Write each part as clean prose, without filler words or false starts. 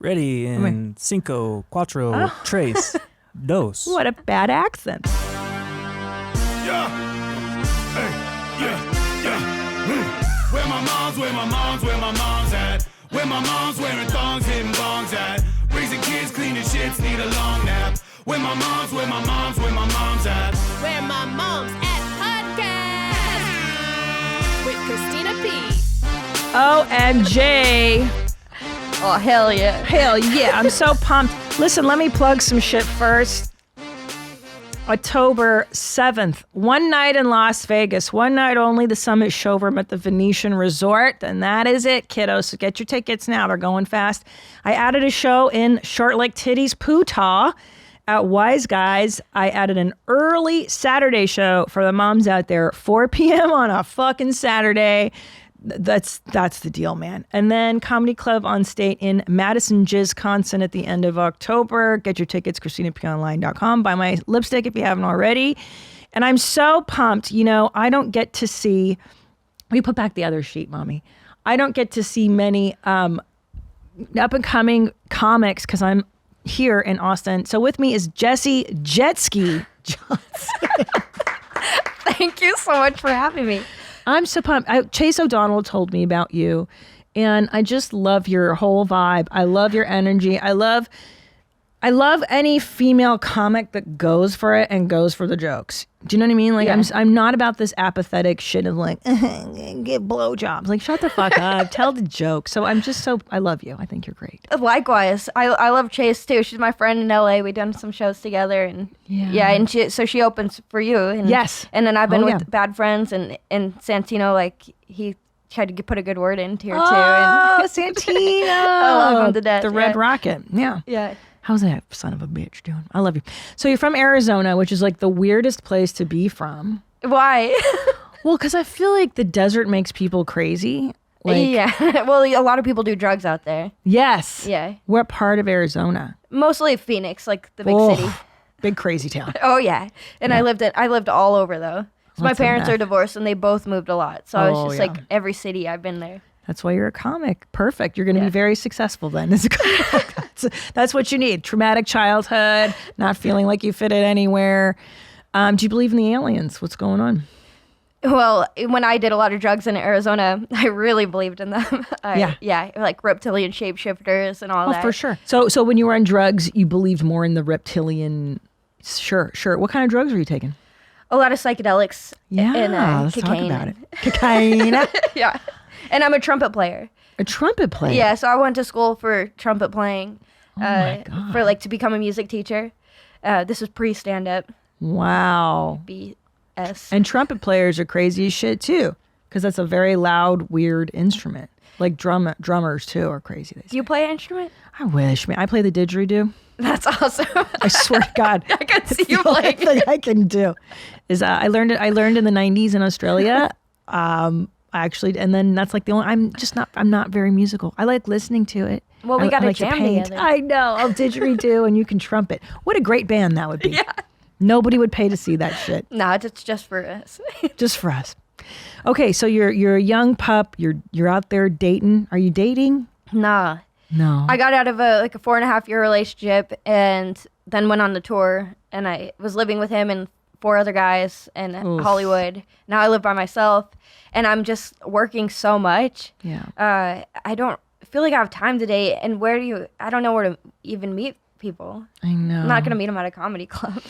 Ready in cinco, cuatro, tres, dos. What a bad accent. Yeah. Hey, yeah. Where my mom's at? Where my mom's wearing thongs, hitting bongs at? Raising kids, cleaning shits, need a long nap. Where my mom's at? Where My Mom's At podcast with Christina P. OMG. Oh, hell yeah. Hell yeah. I'm so pumped. Listen, let me plug some shit first. October 7th, one night in Las Vegas, one night only, the Summit Showroom at the Venetian Resort. And that is it, kiddos. So get your tickets now. They're going fast. I added a show in Short Like Titties, Pootaw at Wise Guys. I added an early Saturday show for the moms out there, 4 p.m. on a fucking Saturday. That's the deal, man. And then Comedy Club on State in Madison, Wisconsin at the end of October. Get your tickets, ChristinaPOnline.com. Buy my lipstick if you haven't already. And I'm so pumped. You know, I don't get to see, we put back the other sheet, Mommy. I don't get to see many up and coming comics because I'm here in Austin. So with me is Jessie Jetski Johnson. Thank you so much for having me. I'm so pumped. Chase O'Donnell told me about you, and I just love your whole vibe. I love your energy. I love any female comic that goes for it and goes for the jokes. Do you know what I mean? Like, yeah. I'm not about this apathetic shit of like, get blowjobs. Like, shut the fuck up. Tell the joke. So I love you. I think you're great. Likewise. I love Chase too. She's my friend in LA. We've done some shows together, and and she opens for you. And, yes. And then I've been with Bad Friends and Santino, like he tried to put a good word into here too. Oh, Santino. I love him to death. The Red Rocket. Yeah. Yeah. How's that son of a bitch doing? I love you. So you're from Arizona, which is like the weirdest place to be from. Why? Well, because I feel like the desert makes people crazy. Like, yeah. Well, a lot of people do drugs out there. Yes. Yeah. What part of Arizona? Mostly Phoenix, like the big city. Big crazy town. Oh yeah. And I lived all over though. So my parents are divorced and they both moved a lot. So I was just like every city I've been there. That's why you're a comic. Perfect. You're going to be very successful then as a comic. That's what you need. Traumatic childhood, not feeling like you fit in anywhere. Do you believe in the aliens? What's going on? Well, when I did a lot of drugs in Arizona, I really believed in them. Yeah, like reptilian shapeshifters and all that. Oh, for sure. So when you were on drugs, you believed more in the reptilian. Sure. What kind of drugs were you taking? A lot of psychedelics. Yeah, and let's cocaine. talk about it. Cocaine. Yeah. And I'm a trumpet player. A trumpet player? Yeah, so I went to school for trumpet playing. Oh my God. For like to become a music teacher. This was pre-stand-up. Wow. BS. And trumpet players are crazy as shit too, because that's a very loud, weird instrument. Like drummers too are crazy. Do you play an instrument? I wish, man. I play the didgeridoo. That's awesome. I swear to God. I can see you the only playing. thing I can do is I learned in the 90s in Australia. Actually, and then that's like the only. I'm not very musical. I like listening to it. Well, we got I to like jam paint. together. I know. I'll didgeridoo and you can trumpet. What a great band that would be. Yeah. Nobody would pay to see that shit. No, it's just for us. Just for us. Okay, so you're a young pup. You're out there dating. Are you dating? Nah. No. I got out of a 4.5-year relationship and then went on the tour, and I was living with him and 4 other guys in Hollywood. Now I live by myself, and I'm just working so much. Yeah. I don't feel like I have time to date, and I don't know where to even meet people. I know. I'm not going to meet them at a comedy club.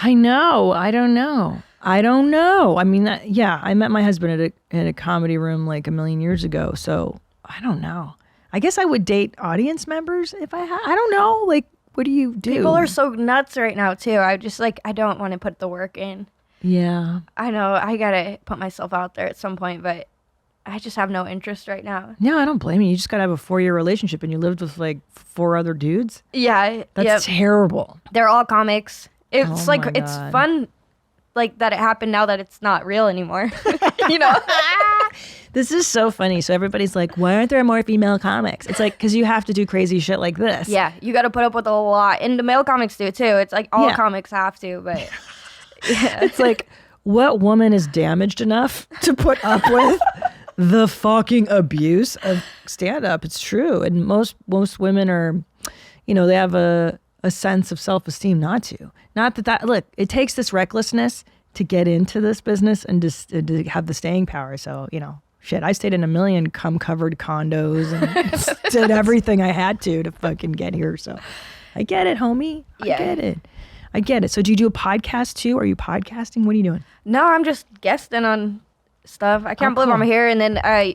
I know. I don't know. I mean, I met my husband at a comedy room like a million years ago. So I don't know. I guess I would date audience members if I had. I don't know. Like, what do you do? People are so nuts right now too. I don't want to put the work in. Yeah. I know I got to put myself out there at some point, but I just have no interest right now. No, I don't blame you. You just got to have a 4-year relationship and you lived with like 4 other dudes. Yeah. That's terrible. They're all comics. It's Oh like, my it's God. fun like that it happened now that it's not real anymore. You know? This is so funny. So everybody's like, why aren't there more female comics? It's like, because you have to do crazy shit like this. Yeah. You got to put up with a lot. And the male comics do too. It's like all comics have to, but yeah. It's like, what woman is damaged enough to put up with the fucking abuse of stand-up. It's true. And most women are, they have a sense of self-esteem not to. Not that look, it takes this recklessness to get into this business and just to have the staying power. So, shit, I stayed in a million cum-covered condos and did everything I had to fucking get here. So I get it, homie. I get it. So do you do a podcast too? Are you podcasting? What are you doing? No, I'm just guesting on stuff. I can't believe I'm here. And then a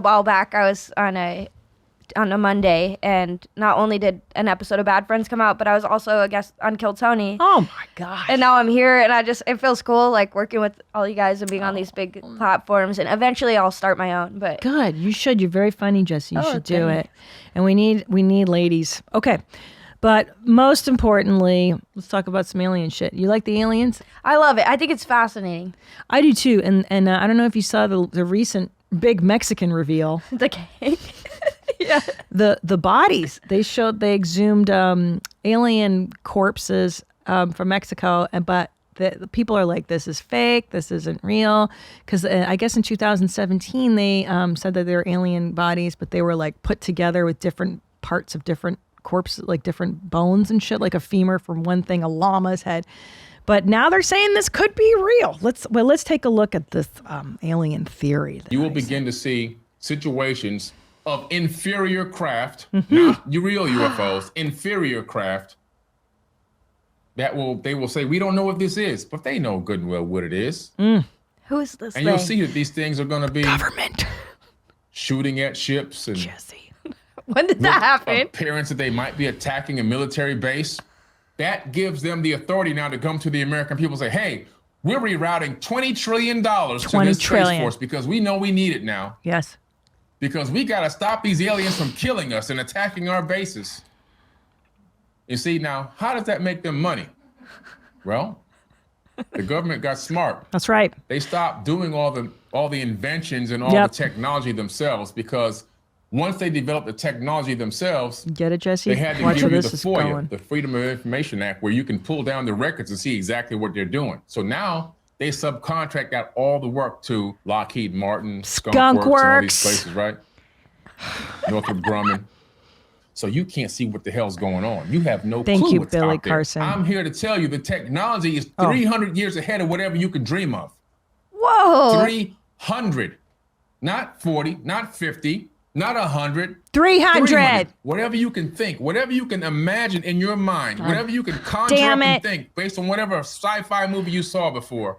while back I was on a Monday, and not only did an episode of Bad Friends come out, but I was also a guest on Kill Tony. Oh my gosh. And now I'm here, and it feels cool, like working with all you guys and being on these big platforms, and eventually I'll start my own. But good. You should. You're very funny, Jessie. You should do it. And we need ladies. Okay. But most importantly, let's talk about some alien shit. You like the aliens? I love it. I think it's fascinating. I do too. And I don't know if you saw the recent big Mexican reveal. The cake. Yeah. The bodies. They exhumed alien corpses from Mexico, but the people are like, this is fake. This isn't real. Because I guess in 2017 they said that they were alien bodies, but they were like put together with different parts of different corpses, like different bones and shit, like a femur from one thing, a llama's head. But now they're saying this could be real. Let's take a look at this alien theory. You will begin to see situations of inferior craft, not real UFOs, inferior craft. They will say, we don't know what this is, but they know good and well what it is. Who is this And you'll see that these things are going to be government shooting at ships and Jessie. When did that happen? Appearance that they might be attacking a military base. That gives them the authority now to come to the American people and say, hey, we're rerouting $20 trillion to this Space Force because we know we need it now. Yes. Because we got to stop these aliens from killing us and attacking our bases. You see, now, how does that make them money? Well, the government got smart. That's right. They stopped doing all the inventions and all the technology themselves, because once they developed the technology themselves, get it, Jessie? They had to give you the FOIA, the Freedom of Information Act, where you can pull down the records and see exactly what they're doing. So now they subcontract out all the work to Lockheed Martin, Skunk Works, and all these places, right? Northrop Grumman. So you can't see what the hell's going on. You have no clue you, what's Billy out there. Carson. I'm here to tell you the technology is 300 years ahead of whatever you can dream of. Whoa. 300. Not 40, not 50, not 100. 300. Whatever you can think, whatever you can imagine in your mind, whatever you can conjure up and think based on whatever sci-fi movie you saw before.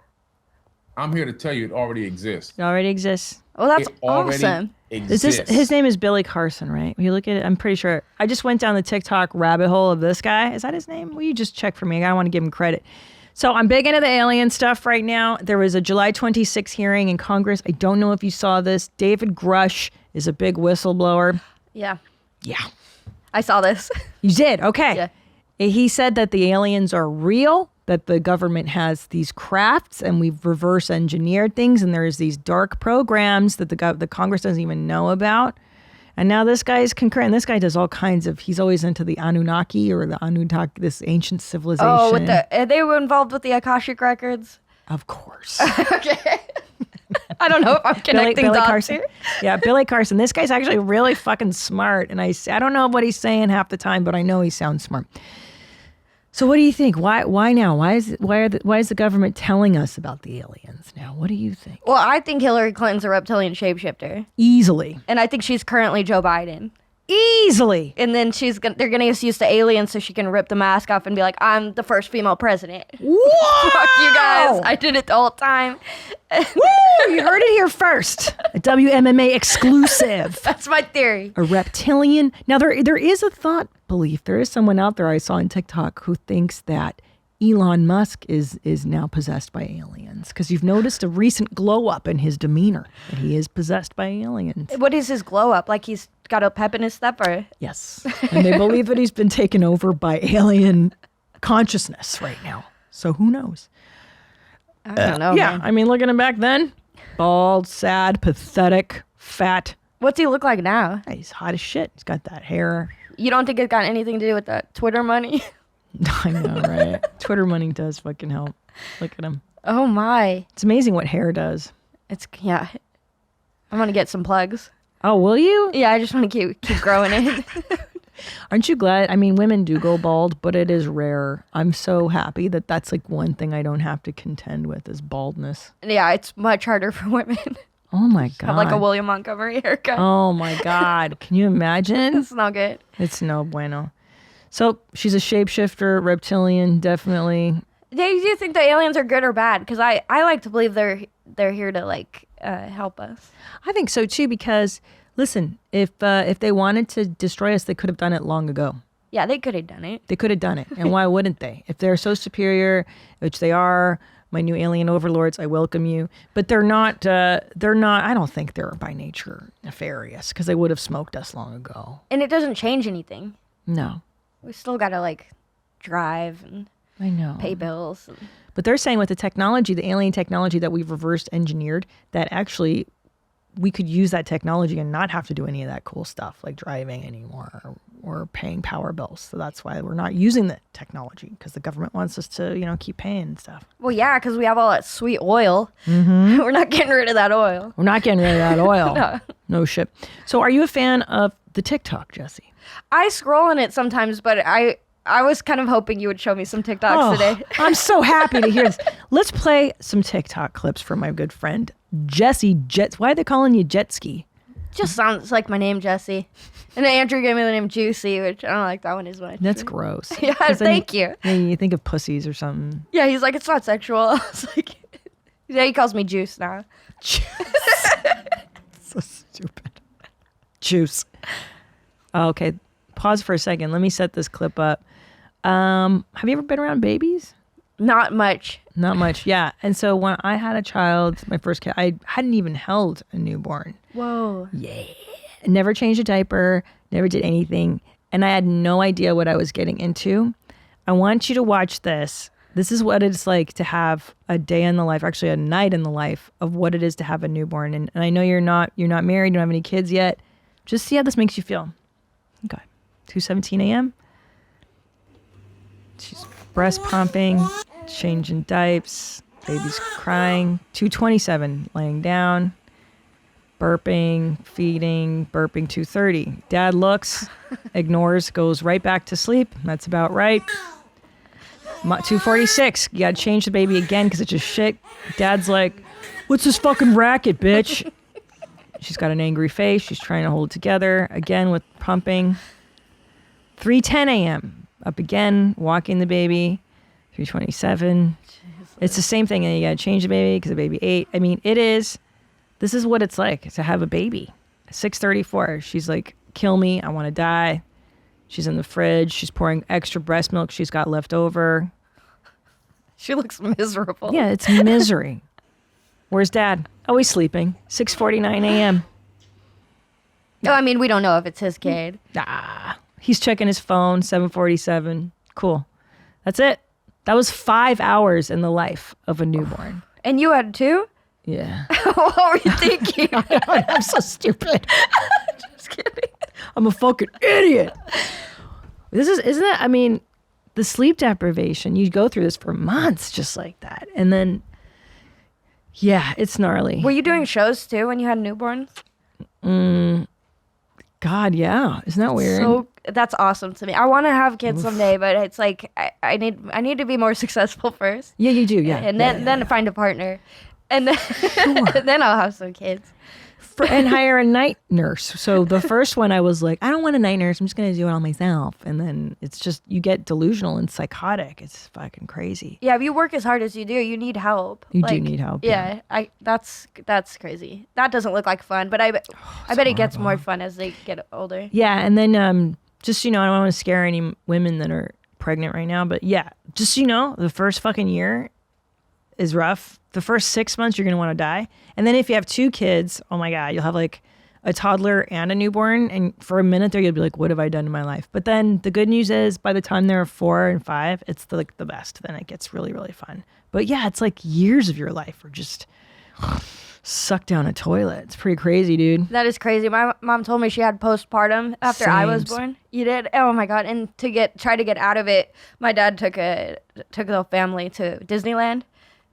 I'm here to tell you it already exists. It already exists. Well, that's awesome. His name is Billy Carson, right? When you look at it, I'm pretty sure. I just went down the TikTok rabbit hole of this guy. Is that his name? Will you just check for me? I want to give him credit. So I'm big into the alien stuff right now. There was a July 26 hearing in Congress. I don't know if you saw this. David Grush is a big whistleblower. Yeah. Yeah. I saw this. You did? Okay. Yeah. He said that the aliens are real, that the government has these crafts and we've reverse engineered things, and there's these dark programs that the Congress doesn't even know about. And now this guy is concurrent. This guy does all kinds of, he's always into the Anunnaki or the Anunnaki, this ancient civilization. Oh, they were involved with the Akashic Records? Of course. Okay. I don't know if I'm connecting Billy dots Carson. here. Yeah, Billy Carson. This guy's actually really fucking smart. And I don't know what he's saying half the time, but I know he sounds smart. So what do you think? Why now? Why is the government telling us about the aliens now? What do you think? Well, I think Hillary Clinton's a reptilian shapeshifter. Easily. And I think she's currently Joe Biden. Easily. And then they're going to get used to aliens so she can rip the mask off and be like, I'm the first female president. Whoa! Fuck you guys. I did it the whole time. Woo! You heard it here first. A WMMA exclusive. That's my theory. A reptilian. Now, there is a thought belief. There is someone out there I saw on TikTok who thinks that Elon Musk is now possessed by aliens, because you've noticed a recent glow up in his demeanor that he is possessed by aliens. What is his glow up? Like he's got a pep in his step, or? Yes. And they believe that he's been taken over by alien consciousness right now. So who knows? I don't know. Yeah. Man. I mean, look at him back then. Bald, sad, pathetic, fat. What's he look like now? He's hot as shit. He's got that hair. You don't think it's got anything to do with that Twitter money? I know, right? Twitter money does fucking help. Look at him. Oh my. It's amazing what hair does. Yeah. I'm going to get some plugs. Oh, will you? Yeah, I just want to keep growing it. Aren't you glad? I mean, women do go bald, but it is rare. I'm so happy that that's like one thing I don't have to contend with is baldness. Yeah, it's much harder for women. Oh my God. Have like a William Montgomery haircut. Oh my God. Can you imagine? It's not good. It's no bueno. So she's a shapeshifter, reptilian, definitely. Do you think the aliens are good or bad? Because I like to believe they're here to like help us. I think so too, because listen, if they wanted to destroy us, they could have done it long ago. Yeah, they could have done it. They could have done it. And why wouldn't they? If they're so superior, which they are, my new alien overlords, I welcome you. But they're not, I don't think they're by nature nefarious because they would have smoked us long ago. And it doesn't change anything. No. We still got to like drive and I know. pay bills. But they're saying with the technology, the alien technology that we've reversed engineered, that actually we could use that technology and not have to do any of that cool stuff like driving anymore or paying power bills. So that's why we're not using the technology because the government wants us to, keep paying and stuff. Well, yeah, because we have all that sweet oil. Mm-hmm. We're not getting rid of that oil. We're not getting rid of that oil. No. No shit. So are you a fan of the TikTok, Jessie? I scroll in it sometimes, but I was kind of hoping you would show me some TikToks today. I'm so happy to hear this. Let's play some TikTok clips for my good friend, Jessie. Why are they calling you Jetski? Just sounds like my name, Jessie. And Andrew gave me the name Juicy, which I don't like that one as much. That's gross. Yeah, thank you. You think of pussies or something. Yeah, he's like, it's not sexual. I was like, yeah, he calls me Juice now. Juice. So stupid. Juice. Okay, pause for a second. Let me set this clip up. Have you ever been around babies? Not much. Not much, yeah. And so when I had a child, my first kid, I hadn't even held a newborn. Whoa. Yeah. Never changed a diaper, never did anything. And I had no idea what I was getting into. I want you to watch this. This is what it's like to have a day in the life, actually a night in the life of what it is to have a newborn. And I know you're not married, you don't have any kids yet. Just see how this makes you feel. Okay. 2:17 a.m. She's breast pumping, changing diapers, baby's crying. 2:27, laying down, burping, feeding, burping. 2:30. Dad looks, ignores, goes right back to sleep. That's about right. 2:46. You gotta change the baby again because it's just shit. Dad's like, "What's this fucking racket, bitch?" She's got an angry face. She's trying to hold it together again with pumping. 3:10 a.m. Up again, walking the baby. 3:27. It's the same thing. And you got to change the baby because the baby ate. I mean, this is what it's like to have a baby. 6:34. She's like, kill me. I want to die. She's in the fridge. She's pouring extra breast milk she's got left over. She looks miserable. Yeah, it's misery. Where's Dad? Oh, he's sleeping. 6:49 a.m. No, I mean, we don't know if it's his kid. He's checking his phone. 7:47. Cool. That's it. That was 5 hours in the life of a newborn. And you had 2? Yeah. What were you thinking? I'm so stupid. Just kidding. I'm a fucking idiot. Isn't it? I mean, the sleep deprivation, you go through this for months just like that. And then, yeah, it's gnarly. Were you doing shows too when you had newborns? God, yeah. Isn't that weird? So that's awesome to me. I want to have kids someday, but it's like I need to be more successful first. Yeah, you do. Yeah. And then find a partner. And then, then I'll have some kids. And hire a night nurse. So the first one I was like, I don't want a night nurse. I'm just going to do it all myself. And then it's just, you get delusional and psychotic. It's fucking crazy. Yeah, if you work as hard as you do, you need help. You do need help. Yeah, that's crazy. That doesn't look like fun, but I bet it gets more fun as they get older. Yeah, and then just, I don't want to scare any women that are pregnant right now, but yeah, just, the first fucking year is rough. The first 6 months, you're going to want to die. And then if you have 2 kids, oh my God, you'll have like a toddler and a newborn. And for a minute there, you'll be like, what have I done in my life? But then the good news is by the time they're 4 and 5, it's the best. Then it gets really, really fun. But yeah, it's like years of your life are just sucked down a toilet. It's pretty crazy, dude. That is crazy. My mom told me she had postpartum after I was born. You did? Oh my God. And to try to get out of it, my dad took the family to Disneyland.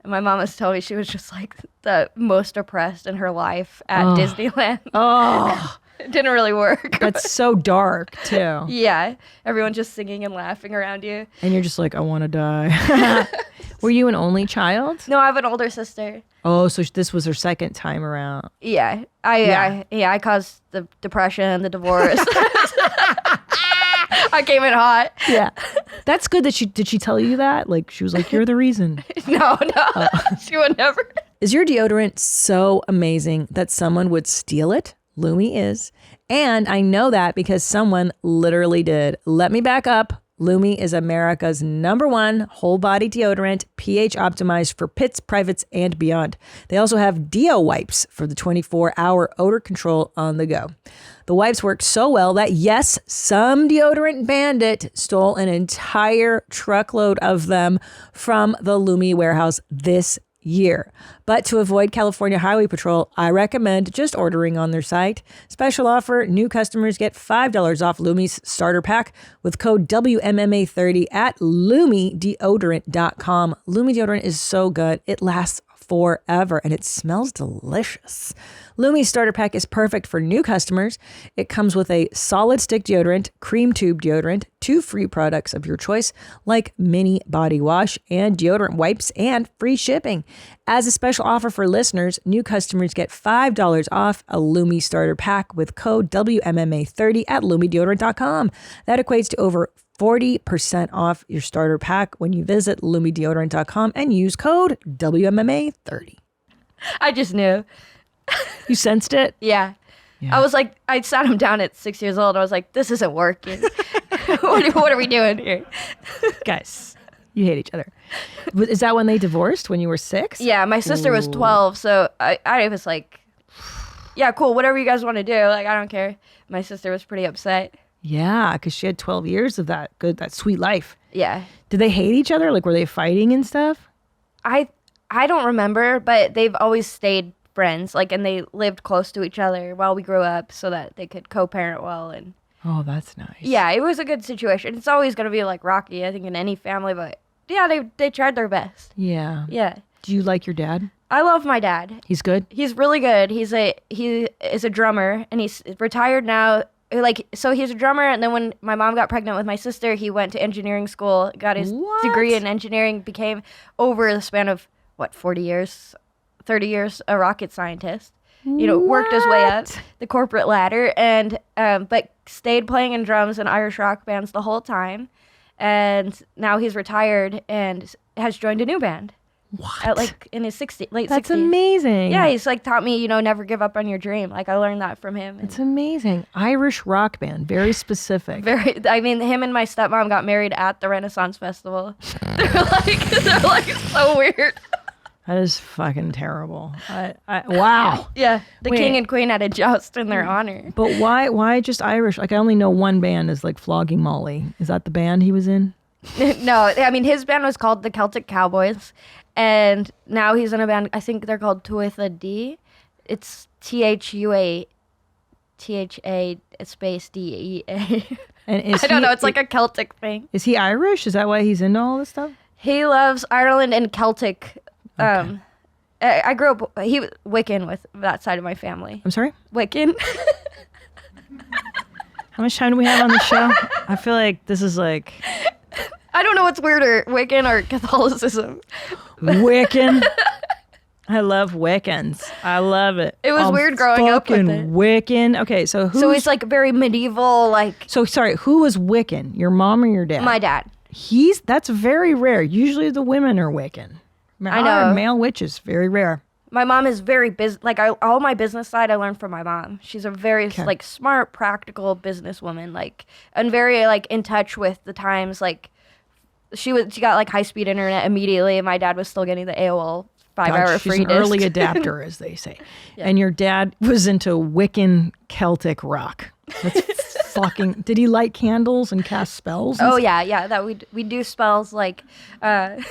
And my mom has told me she was just like the most depressed in her life at Disneyland. Oh, It didn't really work. that's so dark too. Yeah. Everyone just singing and laughing around you. And you're just like, I want to die. Were you an only child? No, I have an older sister. Oh, so this was her second time around. Yeah. I caused the depression, the divorce. I came in hot. Yeah. That's good that did she tell you that? Like, she was like, you're the reason. No. She would never. Is your deodorant so amazing that someone would steal it? Lumi is. And I know that because someone literally did. Let me back up. Lumi is America's #1 whole body deodorant, pH optimized for pits, privates, and beyond. They also have Deo wipes for the 24-hour odor control on the go. The wipes work so well that, yes, some deodorant bandit stole an entire truckload of them from the Lumi warehouse this year. But to avoid California Highway Patrol, I recommend just ordering on their site. Special offer, new customers get $5 off Lumi's starter pack with code WMMA30 at LumiDeodorant.com. Lumi deodorant is so good. It lasts forever and it smells delicious. Lumi's starter pack is perfect for new customers. It comes with a solid stick deodorant, cream tube deodorant, 2 free products of your choice like mini body wash and deodorant wipes, and free shipping. As a special offer for listeners, new customers get $5 off a Lumi starter pack with code WMMA30 at LumiDeodorant.com. That equates to over 40% off your starter pack when you visit LumiDeodorant.com and use code WMMA30. I just knew. You sensed it? Yeah. I was like, I sat him down at 6 years old. I was like, this isn't working. What are we doing here? Guys, you hate each other. Is that when they divorced, when you were 6? Yeah, my sister was 12, so I was like, yeah, cool, whatever you guys want to do. Like, I don't care. My sister was pretty upset. Yeah, because she had 12 years of that sweet life. Yeah. Did they hate each other? Like, were they fighting and stuff? I don't remember, but they've always stayed friends, like, and they lived close to each other while we grew up so that they could co-parent well. And oh, that's nice. yeah, it was a good situation. It's always going to be like rocky, I think, in any family, but yeah, they tried their best. Yeah. Yeah. Do you like your dad? I love my dad. He's good? He's really good. He is a drummer, and he's retired now. Like, so he's a drummer, and then when my mom got pregnant with my sister, he went to engineering school, got his degree in engineering, became, over the span of 40 years, 30 years, a rocket scientist. You know, worked his way up the corporate ladder, and but stayed playing in drums and Irish rock bands the whole time. And now he's retired and has joined a new band. What? At, like, in his late 60s. That's amazing. Yeah, he's like taught me, never give up on your dream. Like, I learned that from him. It's amazing. Irish rock band, very specific. I mean, him and my stepmom got married at the Renaissance Festival. They're like so weird. That is fucking terrible. Wow. Yeah, the king and queen had a joust in their honor. But why just Irish? Like, I only know one band is like Flogging Molly. Is that the band he was in? No, I mean, his band was called the Celtic Cowboys, and now he's in a band, I think they're called Tuatha D. It's THUA space DEA. And I don't know, it's like a Celtic thing. Is he Irish? Is that why he's into all this stuff? He loves Ireland and Celtic. Okay. I grew up, he was Wiccan with that side of my family. I'm sorry? Wiccan. How much time do we have on the show? I feel like this is like... I don't know what's weirder, Wiccan or Catholicism. Wiccan. I love Wiccans. I love it. It was weird growing up with it. Wiccan. Okay, so who? So it's like very medieval, like... So, sorry, who was Wiccan? Your mom or your dad? My dad. That's very rare. Usually the women are Wiccan. I know. Male witches, very rare. My mom is very all my business side I learned from my mom. She's a very like smart, practical businesswoman, and very like in touch with the times. Like she got like high speed internet immediately, and my dad was still getting the AOL 5-hour free disc. She's an early adapter, as they say. Yeah. And your dad was into Wiccan Celtic rock. That's fucking. Did he light candles and cast spells? Oh yeah. That we do spells like, and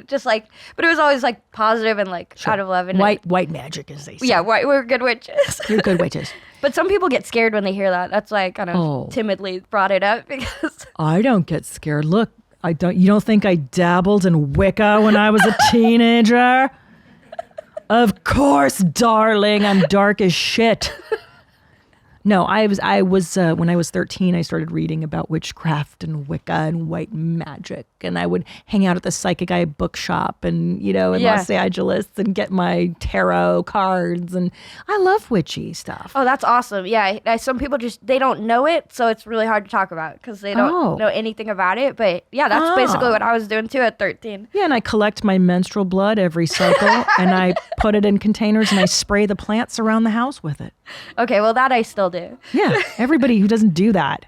just like, but it was always like positive and like out of love and white magic, as they say. Yeah, we're good witches. You're good witches. But some people get scared when they hear that. That's why I kind of timidly brought it up because I don't get scared. Look, You don't think I dabbled in Wicca when I was a teenager? Of course, darling. I'm dark as shit. No, I was when I was 13, I started reading about witchcraft and Wicca and white magic. And I would hang out at the Psychic Eye bookshop and, in Los Angeles and get my tarot cards. And I love witchy stuff. Oh, that's awesome. Yeah. Some people they don't know it. So it's really hard to talk about because they don't know anything about it. But yeah, that's basically what I was doing too at 13. Yeah. And I collect my menstrual blood every cycle and I put it in containers and I spray the plants around the house with it. Okay, well, that I still do. Yeah, everybody who doesn't do that.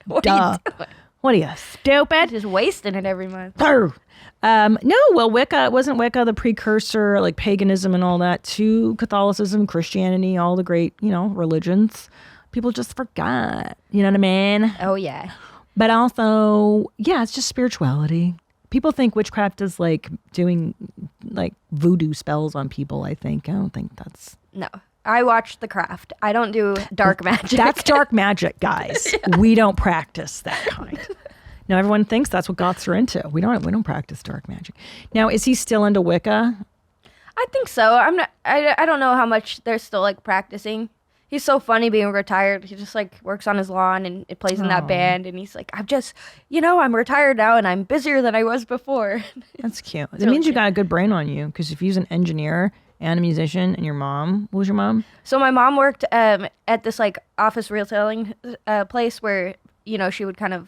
What Duh. are you doing? What are you, stupid? Just wasting it every month. No, well, wasn't Wicca the precursor, like paganism and all that, to Catholicism, Christianity, all the great, religions? People just forgot. You know what I mean? Oh, yeah. But also, yeah, it's just spirituality. People think witchcraft is like doing like voodoo spells on people, I think. I don't think that's... No. I watch The Craft. I don't do dark magic. That's dark magic, guys. Yeah. We don't practice that kind. Now everyone thinks that's what goths are into. We don't practice dark magic. Now, is he still into Wicca? I think so. I don't know how much they're still like practicing. He's so funny being retired. He just like works on his lawn and it plays in that band. And he's like, I'm retired now and I'm busier than I was before. That's cute. It means you got a good brain on you because if he's an engineer and a musician, and your mom, what was your mom? So my mom worked at this like office retailing place where, she would kind of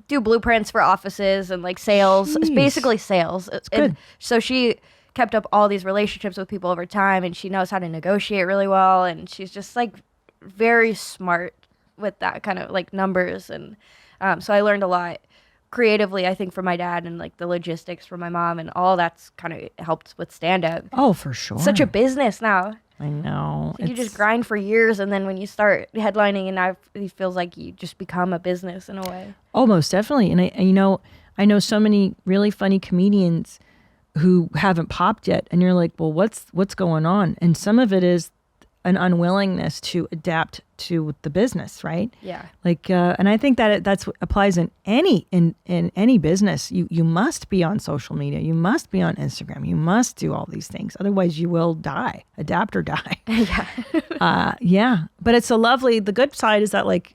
do blueprints for offices and like sales. It's basically sales. It's good. So she kept up all these relationships with people over time and she knows how to negotiate really well. And she's just like very smart with that kind of like numbers. And so I learned a lot creatively, I think, from my dad and like the logistics from my mom and all that's kind of helped with stand-up. Oh, for sure. Such a business now. I know. You just grind for years and then when you start headlining and now it feels like you just become a business in a way. Oh, most definitely. And I know so many really funny comedians who haven't popped yet and you're like, well, what's going on? And some of it is an unwillingness to adapt to the business, right? Yeah. Like, and I think that that's what applies in any business. You must be on social media. You must be on Instagram. You must do all these things. Otherwise, you will die. Adapt or die. Yeah. Yeah. But it's the good side is that like,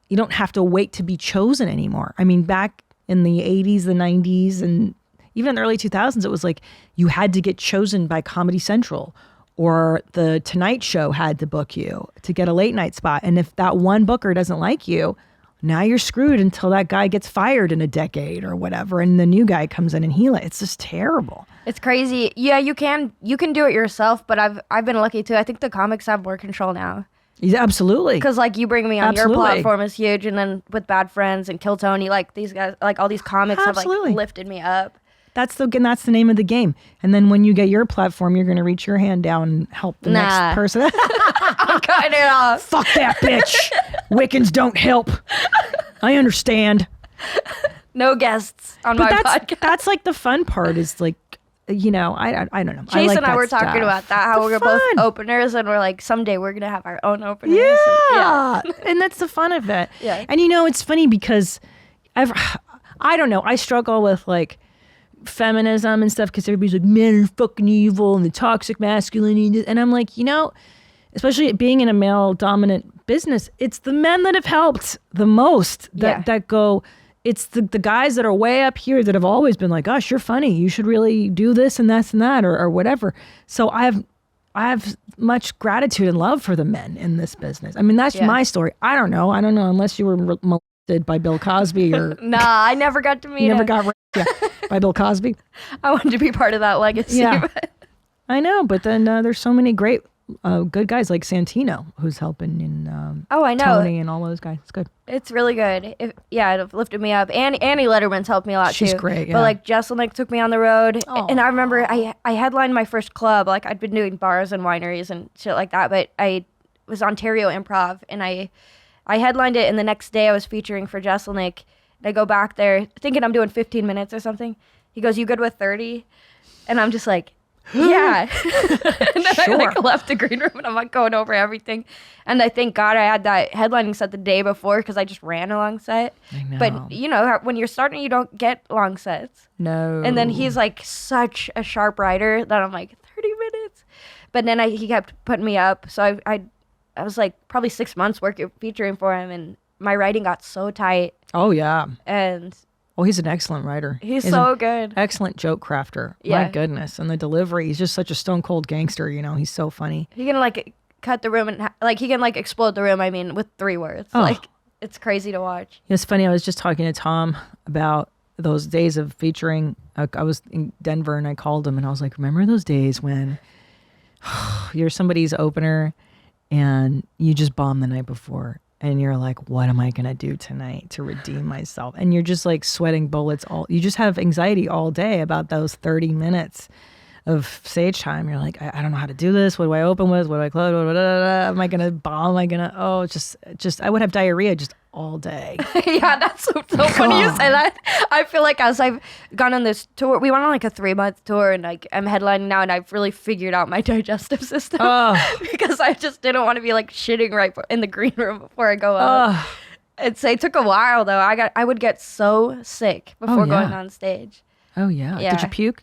you don't have to wait to be chosen anymore. I mean, back in the 80s, the 90s, and even in the early 2000s, it was like you had to get chosen by Comedy Central or the Tonight Show had to book you to get a late night spot. And if that one booker doesn't like you, now you're screwed until that guy gets fired in a decade or whatever. And the new guy comes in and it's just terrible. It's crazy. Yeah, you can do it yourself, but I've been lucky too. I think the comics have more control now. Yeah, absolutely. Because like you bring me on your platform is huge. And then with Bad Friends and Kill Tony, like these guys, like all these comics have like lifted me up. That's the name of the game. And then when you get your platform, you're going to reach your hand down and help the next person. I'm cutting it off. Fuck that bitch. Wiccans don't help. I understand. No guests on my podcast. That's like the fun part is like, I don't know. Chase and I were talking about that, how we're both openers and we're like, someday we're going to have our own openers. Yeah. And that's the fun of it. Yeah. And it's funny because I don't know. I struggle with like, feminism and stuff because everybody's like men are fucking evil and the toxic masculinity and I'm like especially being in a male dominant business, it's the men that have helped the most that go, it's the guys that are way up here that have always been like, gosh, you're funny, you should really do this and that or whatever. So I have much gratitude and love for the men in this business. I mean, that's my story. I don't know unless you were molested by Bill Cosby or nah, I never got to meet him. Never got raped by Bill Cosby. I wanted to be part of that legacy. Yeah. I know, but then there's so many great good guys like Santino who's helping in I know. Tony and all those guys. It's good. It's really good. It lifted me up. Annie Letterman's helped me a lot too. She's great, yeah. But like Jesselnick took me on the road. And I remember I headlined my first club. Like I'd been doing bars and wineries and shit like that, but I was Ontario Improv and I headlined it, and the next day I was featuring for Jesselnick. And I go back there thinking I'm doing 15 minutes or something. He goes, "You good with 30?" And I'm just like, Yeah. And then I like left the green room and I'm like going over everything. And I thank God I had that headlining set the day before because I just ran a long set. I know. But you know, when you're starting, you don't get long sets. No. And then he's like such a sharp writer that I'm like 30 minutes. But then he kept putting me up. So I was like probably 6 months featuring for him, and my writing got so tight. Oh yeah. And he's an excellent writer. He's so good. Excellent joke crafter. Yeah. My goodness. And the delivery, he's just such a stone cold gangster, you know. He's so funny. He can like cut the room and like he can like explode the room, I mean, with 3 words. Oh. Like it's crazy to watch. It's funny. I was just talking to Tom about those days of featuring. I was in Denver and I called him and I was like, remember those days when you're somebody's opener and you just bomb the night before and you're like, what am I going to do tonight to redeem myself? And you're just like sweating bullets. You just have anxiety all day about those 30 minutes of stage time. You're like, I don't know how to do this. What do I open with? What do I close? Am I going to bomb? Am I going to, just, I would have diarrhea just all day. Yeah, that's so funny you say that. I feel like as I've gone on this tour, we went on like a 3-month tour and like I'm headlining now and I've really figured out my digestive system because I just didn't want to be like shitting right in the green room before I go out. It took a while though. I would get so sick before going on stage. Oh yeah. Did you puke?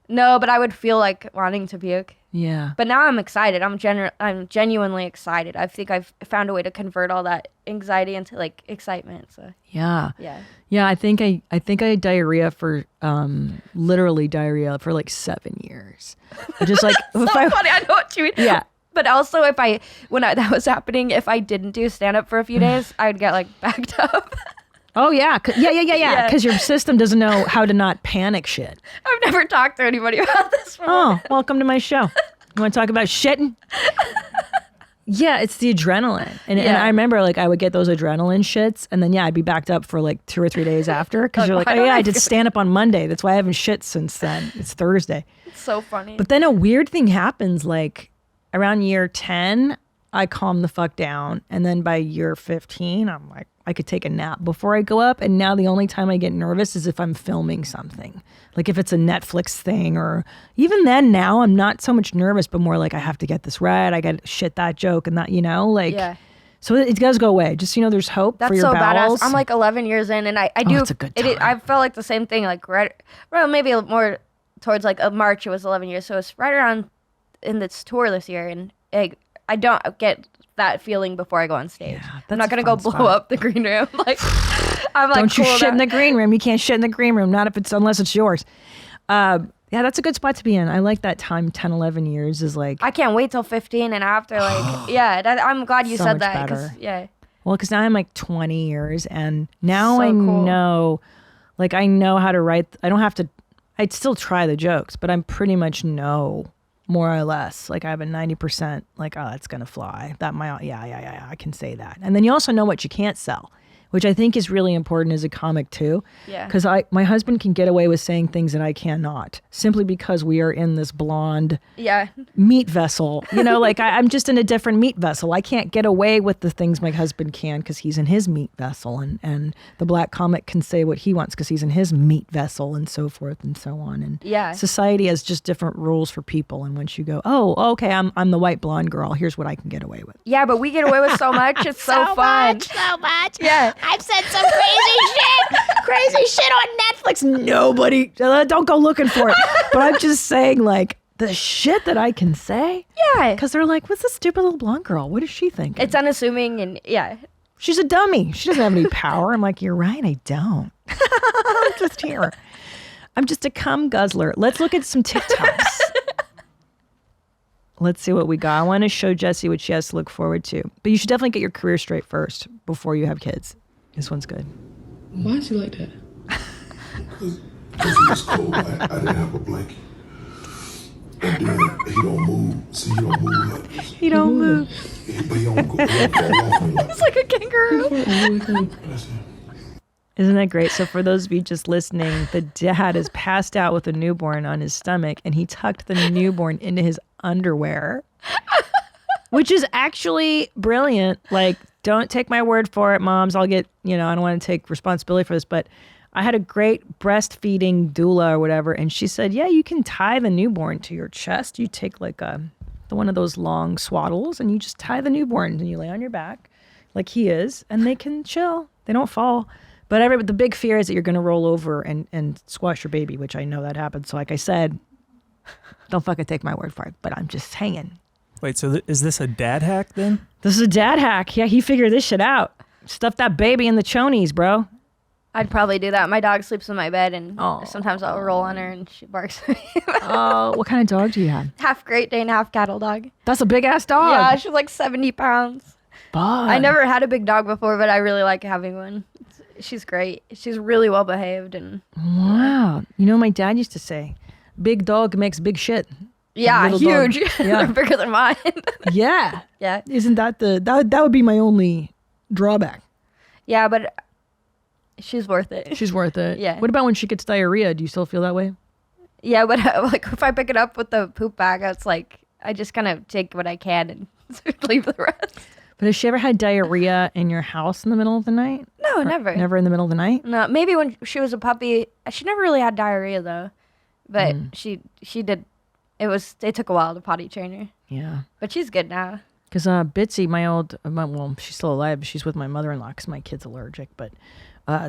No, but I would feel like wanting to puke. Yeah. But now I'm excited. I'm genuinely excited. I think I've found a way to convert all that anxiety into like excitement. So yeah. Yeah. Yeah, I think I had diarrhea for literally diarrhea for like 7 years. Just like so funny. I know what you mean. Yeah. But also when that was happening, if I didn't do stand up for a few days, I'd get like backed up. Oh yeah. Yeah. Because your system doesn't know how to not panic shit. I've never talked to anybody about this before. Oh, welcome to my show. You want to talk about shitting? Yeah, it's the adrenaline. And I remember like I would get those adrenaline shits and then I'd be backed up for like 2 or 3 days after because you're like, oh yeah, I did stand up on Monday. That's why I haven't shit since then. It's Thursday. It's so funny. But then a weird thing happens like around year 10, I calm the fuck down. And then by year 15, I'm like, I could take a nap before I go up. And now the only time I get nervous is if I'm filming something. Like if it's a Netflix thing or even then now I'm not so much nervous, but more like I have to get this right. I got to shit that joke and that, you know, like, so it does go away. Just, you know, there's hope for your bowels. Badass. I'm like 11 years in and I do. It's a good time. I felt like the same thing, like maybe more towards like March, it was 11 years. So it's right around in this tour this year. And I don't get that feeling before I go on stage. Yeah, I'm not gonna go blow up the green room. Like I'm like, don't you shit in the green room. You can't shit in the green room, not if unless it's yours. Yeah, that's a good spot to be in. I like that time. 10, 11 years is like, I can't wait till 15 and after. Like I'm glad you said that. Well, because now I'm like 20 years and now I know, like I know how to write. I don't have to. I'd still try the jokes, but I'm pretty much know more or less. Like I have a 90% like, oh, it's gonna fly. That I can say that. And then you also know what you can't sell, which I think is really important as a comic too. Yeah. Because my husband can get away with saying things that I cannot, simply because we are in this blonde meat vessel. You know, like I'm just in a different meat vessel. I can't get away with the things my husband can because he's in his meat vessel, and the black comic can say what he wants because he's in his meat vessel, and so forth and so on. And society has just different rules for people. And once you go, oh, okay, I'm the white blonde girl. Here's what I can get away with. Yeah, but we get away with so much. It's so fun. So much. Yeah. I've said some crazy shit on Netflix. Nobody, don't go looking for it. But I'm just saying, like, the shit that I can say. Yeah. Because they're like, what's this stupid little blonde girl? What is she thinking? It's unassuming and she's a dummy. She doesn't have any power. I'm like, you're right, I don't. I'm just here. I'm just a cum guzzler. Let's look at some TikToks. Let's see what we got. I want to show Jessie what she has to look forward to. But you should definitely get your career straight first before you have kids. This one's good. Why is he like that? Because it was cold. I didn't have a blanket. And then he don't move. See, he don't move like this. He don't move. But he don't go off me like it's like a kangaroo. Isn't that great? So for those of you just listening, the dad is passed out with a newborn on his stomach and he tucked the newborn into his underwear, which is actually brilliant. Like, don't take my word for it, moms. I'll get, I don't want to take responsibility for this, but I had a great breastfeeding doula or whatever, and she said, yeah, you can tie the newborn to your chest. You take like one of those long swaddles, and you just tie the newborn, and you lay on your back like he is, and they can chill. They don't fall. But the big fear is that you're going to roll over and squash your baby, which I know that happens. So like I said, don't fucking take my word for it, but I'm just hanging. Wait, so is this a dad hack then? This is a dad hack. Yeah, he figured this shit out. Stuff that baby in the chonies, bro. I'd probably do that. My dog sleeps in my bed, and sometimes I'll roll on her and she barks at me. Oh, what kind of dog do you have? Half Great Dane, half cattle dog. That's a big ass dog. Yeah, she's like 70 pounds. Bud. I never had a big dog before, but I really like having one. She's great. She's really well behaved. And wow. You know, my dad used to say, big dog makes big shit. Yeah, huge. Yeah. They're bigger than mine. Yeah. Yeah. Isn't that that would be my only drawback? Yeah, but she's worth it. She's worth it. Yeah. What about when she gets diarrhea? Do you still feel that way? Yeah, but like if I pick it up with the poop bag, it's like I just kind of take what I can and leave the rest. But has she ever had diarrhea in your house in the middle of the night? No, never. Never in the middle of the night? No, maybe when she was a puppy. She never really had diarrhea though, but she did. It took a while to potty train her. Yeah. But she's good now. Because Bitsy, well, she's still alive, but she's with my mother-in-law because my kid's allergic. But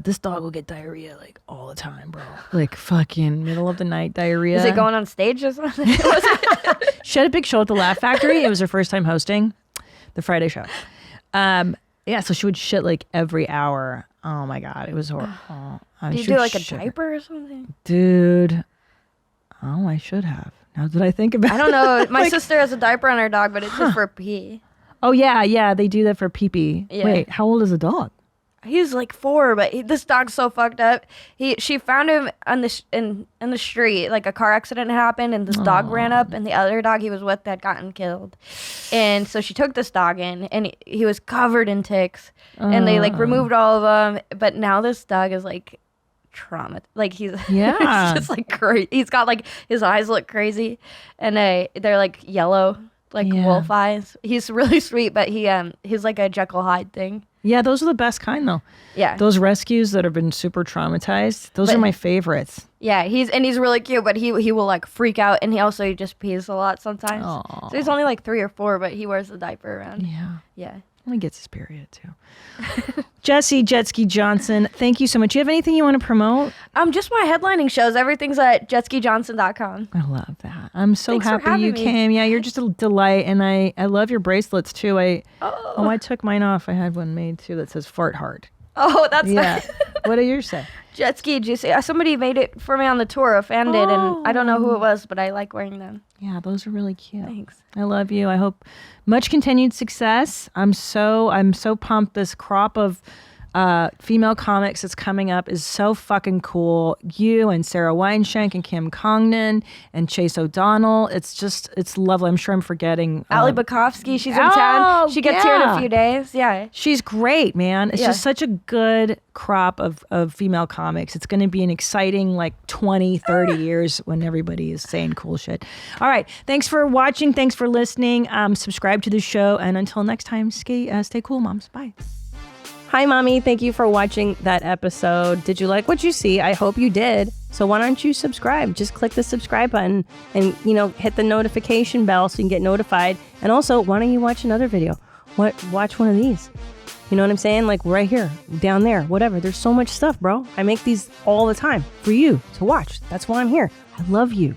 this dog will get diarrhea like all the time, bro. Like fucking middle of the night diarrhea. Is it going on stage or something? She had a big show at the Laugh Factory. It was her first time hosting the Friday show. Yeah, so she would shit like every hour. Oh my God, it was horrible. Do you do like a diaper or something? Dude. Oh, I should have. Now that I think about it. I don't know. My sister has a diaper on her dog, but it's just for pee. Oh, yeah, they do that for pee-pee. Yeah. Wait, how old is the dog? He's like 4, but this dog's so fucked up. She found him on in the street, like a car accident happened, and this dog ran up, and the other dog he was with had gotten killed. And so she took this dog in, and he was covered in ticks, and they like removed all of them. But now this dog is like trauma. Like he's it's just like crazy. He's got like his eyes look crazy, and they're like yellow, like wolf eyes. He's really sweet, but he's like a Jekyll Hyde thing. Yeah, those are the best kind though. Yeah, those rescues that have been super traumatized. Those are my favorites. Yeah, he's really cute, but he will like freak out, and he just pees a lot sometimes. Aww. So he's only like 3 or 4, but he wears a diaper around. Yeah. Well, he gets his period too. Jessie Jetski Johnson, thank you so much. You have anything you want to promote? Just my headlining shows. Everything's at jetskijohnson.com. I love that. I'm so Thanks happy you came. Yeah, you're just a delight, and I love your bracelets too. I took mine off. I had one made too that says "Fart Hard." Oh, that's nice. What do yours say? Jet ski juicy. Somebody made it for me on the tour. A fan did, and I don't know who it was, but I like wearing them. Yeah, those are really cute. Thanks. I love you. I hope much continued success. I'm so pumped. This crop of female comics that's coming up is so fucking cool. You and Sarah Weinshank and Kim Congdon and Chase O'Donnell. It's lovely. I'm sure I'm forgetting. Ali Bukowski, she's in town. She gets here in a few days. Yeah. She's great, man. It's just such a good crop of female comics. It's going to be an exciting like 20, 30 years when everybody is saying cool shit. All right. Thanks for watching. Thanks for listening. Subscribe to the show. And until next time, stay cool, moms. Bye. Hi, Mommy. Thank you for watching that episode. Did you like what you see? I hope you did. So why don't you subscribe? Just click the subscribe button and, hit the notification bell so you can get notified. And also, why don't you watch another video? Watch one of these. You know what I'm saying? Like right here, down there, whatever. There's so much stuff, bro. I make these all the time for you to watch. That's why I'm here. I love you.